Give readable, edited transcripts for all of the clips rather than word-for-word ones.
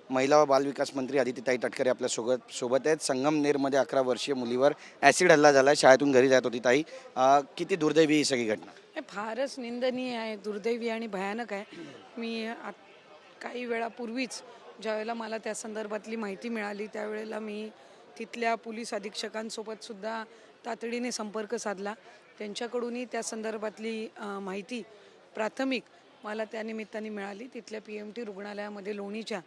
महिला व बालविकास मंत्री आदितीताई तटकरे आपल्या सोबत आहेत। संगमनेरमध्ये 11 वर्षीय मुलीवर ॲसिड हल्ला झाला, शाळेतून घरी जात होती ताई। किती दुर्दैवी ही सगळी घटना? हे फारच निंदनीय आहे, दुर्दैवी आणि भयानक आहे। मी काही वेळापूर्वीच ज्यावेळेला मला त्या संदर्भातली माहिती मिळाली त्यावेळेला मी तिथल्या पोलीस अधीक्षकांसोबत सुद्धा तातडीने संपर्क साधला। त्यांच्याकडूनही त्या संदर्भातली माहिती प्राथमिक मला त्या निमित्ताने मिळाली। तिथल्या PMT रुग्णालयामध्ये लोणीच्या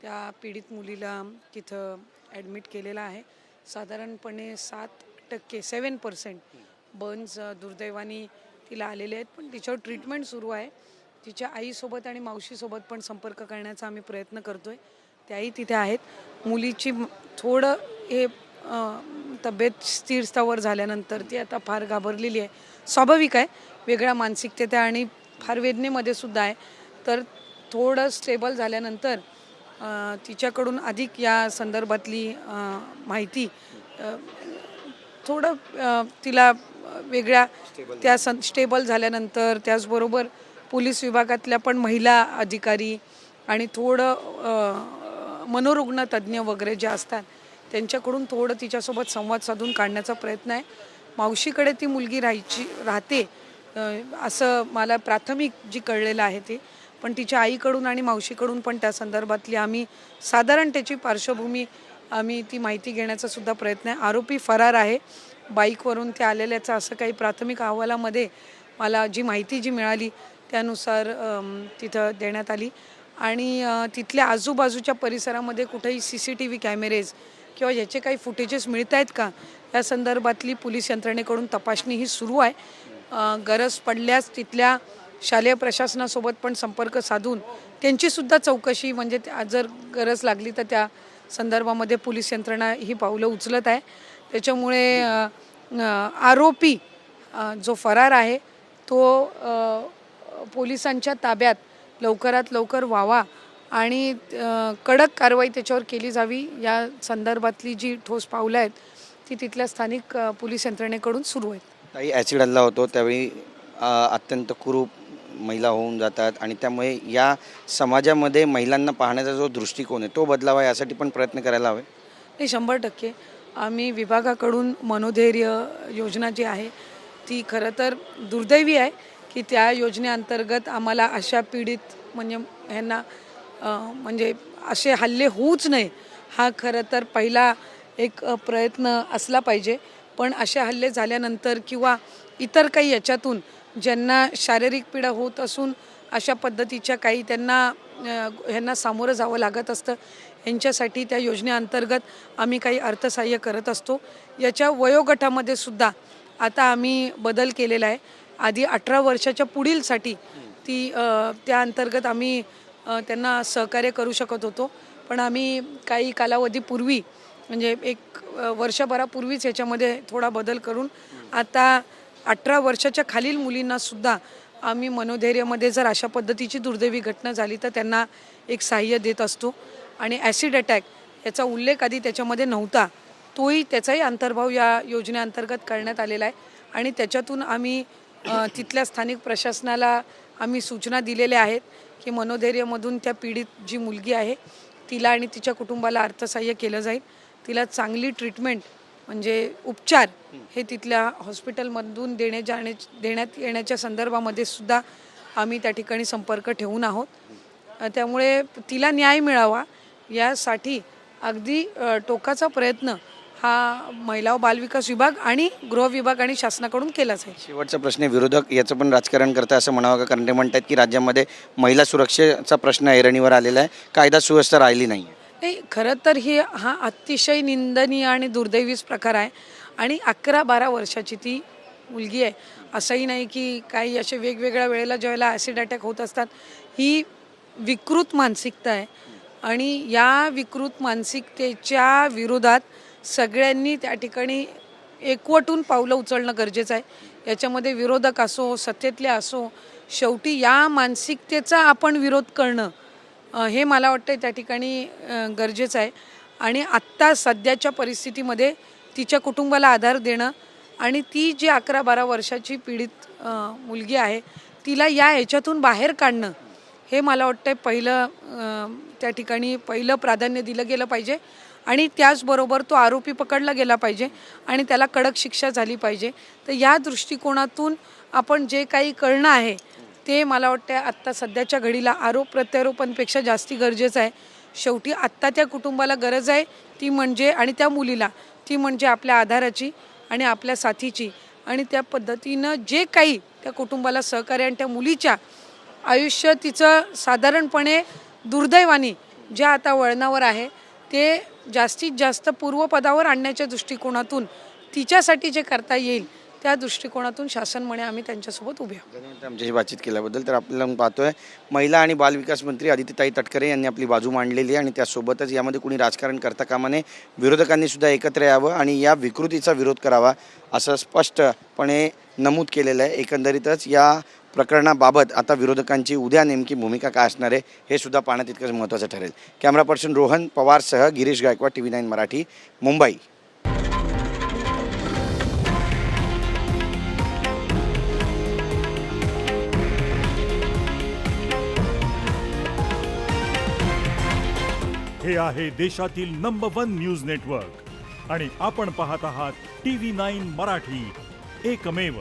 त्या पीडित मुलीला तिथं ॲडमिट केलेलं आहे। साधारणपणे 7% बर्न्स दुर्दैवाने तिला आलेले आहेत, पण तिच्यावर ट्रीटमेंट सुरू आहे। तिच्या आईसोबत आणि मावशीसोबत पण संपर्क करण्याचा आम्ही प्रयत्न करतोय, त्याही तिथे आहेत। मुलीची थोडं हे तब्येत स्थिर स्थावर झाल्यानंतर ती आता फार घाबरलेली आहे, स्वाभाविक आहे, वेगळ्या मानसिकतेत आणि फार वेदनेमध्ये सुद्धा आहे। तर थोडं स्टेबल झाल्यानंतर तिच्याकडून अधिक या संदर्भातली माहिती थोडं तिला वेगळ्या त्या स्टेबल झाल्यानंतर त्याचबरोबर पोलीस विभागातल्या पण महिला अधिकारी आणि थोडं मनोरुग्ण तज्ज्ञ वगैरे जे असतात त्यांच्याकडून थोडं तिच्यासोबत संवाद साधून काढण्याचा प्रयत्न आहे। मावशीकडे ती मुलगी राहते असं मला प्राथमिक जी कळलेलं आहे ते, पण तिच्या आईकडून आणि मावशीकडून पण त्या संदर्भातली आम्ही साधारण त्याची पार्श्वभूमी आम्ही ती माहिती घेण्याचा सुद्धा प्रयत्न आहे। आरोपी फरार आहे, बाईकवरून ते आलेल्याचं असं काही प्राथमिक अहवालामध्ये मला जी माहिती मिळाली त्यानुसार तिथं देण्यात आली। आणि तिथल्या आजूबाजूच्या परिसरामध्ये कुठेही CCTV कॅमेरेज किंवा याचे काही फुटेजेस मिळत आहेत का या संदर्भातली पोलीस यंत्रणेकडून तपासणी ही सुरू आहे। गरज पडल्यास तिथल्या शालेय प्रशासनासोबत पण संपर्क साधून त्यांचीसुद्धा चौकशी म्हणजे जर गरज लागली तर त्या संदर्भामध्ये पोलीस यंत्रणा ही पावलं उचलत आहे। त्याच्यामुळे आरोपी जो फरार आहे तो पोलिसांच्या ताब्यात लवकरात लवकर व्हावा आणि कडक कारवाई त्याच्यावर केली जावी या संदर्भातली जी ठोस पावलं आहेत ती तिथल्या स्थानिक पोलीस यंत्रणेकडून सुरू आहेत। ताई, ॲसिड हल्ला होतो त्यावेळी अत्यंत कुरूप महिला होऊन जातात आणि त्यामुळे या समाजामध्ये महिलांना पाहण्याचा जो दृष्टिकोन आहे तो बदलावा, यासाठी पण प्रयत्न करायला हवे। नाही, 100% आम्ही विभागाकडून मनोधैर्य योजना जी आहे ती खरं तर दुर्दैवी आहे की त्या योजनेअंतर्गत आम्हाला अशा पीडित म्हणजे ह्यांना म्हणजे असे हल्ले होऊच नये हा खरं तर पहिला एक प्रयत्न असला पाहिजे। पण असे हल्ले झाल्यानंतर किंवा इतर काही याच्यातून ज्यांना शारीरिक पीडा होत असून अशा पद्धतीच्या काही त्यांना ह्यांना सामोरं जावं लागत असतं, यांच्यासाठी त्या योजनेअंतर्गत आम्ही काही अर्थसहाय्य करत असतो। याच्या वयोगटामध्ये सुद्धा आता आम्ही बदल केलेला आहे। आधी 18 वर्षाच्या पुढीलसाठी त्या अंतर्गत आम्ही त्यांना सहकार्य करू शकत होतो, पण आम्ही काही कालावधीपूर्वी म्हणजे 1 वर्षभरापूर्वीच याच्यामध्ये थोडा बदल करून आता 18 वर्षाच्या खालील मुलींना सुद्धा आम्ही मनोधैर्यामध्ये जर अशा पद्धतीची दुर्दैवी घटना झाली तर त्यांना एक सहाय्य देत असतो। आणि ॲसिड अटॅक याचा उल्लेख आधी त्याच्यामध्ये नव्हता, त्याचाही अंतर्भाव या योजनेअंतर्गत करण्यात आलेला आहे। आणि त्याच्यातून आम्ही तिथल्या स्थानिक प्रशासनाला आम्ही सूचना दिलेल्या आहेत की मनोधैर्यमधून त्या पीडित जी मुलगी आहे तिला आणि तिच्या कुटुंबाला अर्थसहाय्य केलं जाईल। तिला चांगली ट्रीटमेंट म्हणजे उपचार हे तिथल्या हॉस्पिटलमधून देण्यात येण्याच्या संदर्भामध्ये सुद्धा आम्ही त्या ठिकाणी संपर्क ठेवून आहोत। त्यामुळे तिला न्याय मिळावा यासाठी अगदी टोकाचा प्रयत्न हा महिला व बालविकास विभाग आणि गृह विभाग आणि शासनाकडून केला जाईल। शेवटचा प्रश्न आहे, विरोधक याचं पण राजकारण करतात असं म्हणावं का? कारण ते म्हणतात की राज्यामध्ये महिला सुरक्षेचा प्रश्न ऐरणीवर आलेला आहे, कायदा सुव्यवस्था राहिली नाही आहे। नाही, खरं तर हा अतिशय निंदनीय आणि दुर्दैवीच प्रकार आहे। आणि 11-12 वर्षाची ती मुलगी आहे, असंही नाही की काही असे वेगवेगळ्या वेळेला ज्यावेळेला ॲसिड अटॅक होत असतात, ही विकृत मानसिकता आहे। आणि या विकृत मानसिकतेच्या विरोधात सगळ्यांनी त्या ठिकाणी एकवटून पावलं उचलणं गरजेचं आहे। याच्यामध्ये विरोधक असो, सत्तेतले असो, शेवटी या मानसिकतेचा आपण विरोध करणं हे मला वाटतं त्या ठिकाणी गरजेचं आहे। आणि आत्ता सध्याच्या परिस्थितीमध्ये तिच्या कुटुंबाला आधार देणं आणि ती जी 11-12 वर्षाची पीडित मुलगी आहे तिला या ह्याच्यातून बाहेर काढणं हे मला वाटतं पहिलं त्या ठिकाणी पहिलं प्राधान्य दिलं गेलं पाहिजे आणि त्याचबरोबर तो आरोपी पकडला गेला पाहिजे आणि त्याला कडक शिक्षा झाली पाहिजे. तर या दृष्टिकोनातून आपण जे काही करणं आहे ते मला वाटतं आत्ता सध्याच्या घडीला आरोप प्रत्यारोपांपेक्षा जास्ती गरजेचं आहे. शेवटी आत्ता त्या कुटुंबाला गरज आहे ती म्हणजे आणि त्या मुलीला ती म्हणजे आपल्या आधाराची आणि आपल्या साथीची आणि त्या पद्धतीनं जे काही त्या कुटुंबाला सहकार्य आणि त्या मुलीच्या आयुष्य तिचं साधारणपणे दुर्दैवाने ज्या आता वळणावर आहे ते जास्तीत जास्त पूर्वपदावर आणण्याच्या दृष्टिकोनातून तिच्यासाठी जे करता येईल त्या दृष्टिकोनातून शासन म्हणे आम्ही त्यांच्यासोबत उभे आहोत. धन्यवाद आमच्याशी बातचीत केल्याबद्दल. तर आपल्याला पाहतोय महिला आणि बालविकास मंत्री अदितीताई तटकरे यांनी आपली बाजू मांडलेली आहे आणि त्यासोबतच यामध्ये कुणी राजकारण करता कामा नये, विरोधकांनी सुद्धा एकत्र यावं आणि या विकृतीचा विरोध करावा असं स्पष्टपणे नमूद केलेलं आहे. एकंदरीतच या प्रकरणाबाबत आता विरोधकांची उद्या नेमकी भूमिका काय असणार आहे हे सुद्धा पाहणं तितकंच महत्त्वाचं ठरेल. कॅमेरा पर्सन रोहन पवारसह गिरीश गायकवाड, TV9 मराठी, मुंबई. हे आहे देशातील नंबर 1 न्यूज नेटवर्क आणि आपण पाहत आहात TV9 मराठी, एकमेव.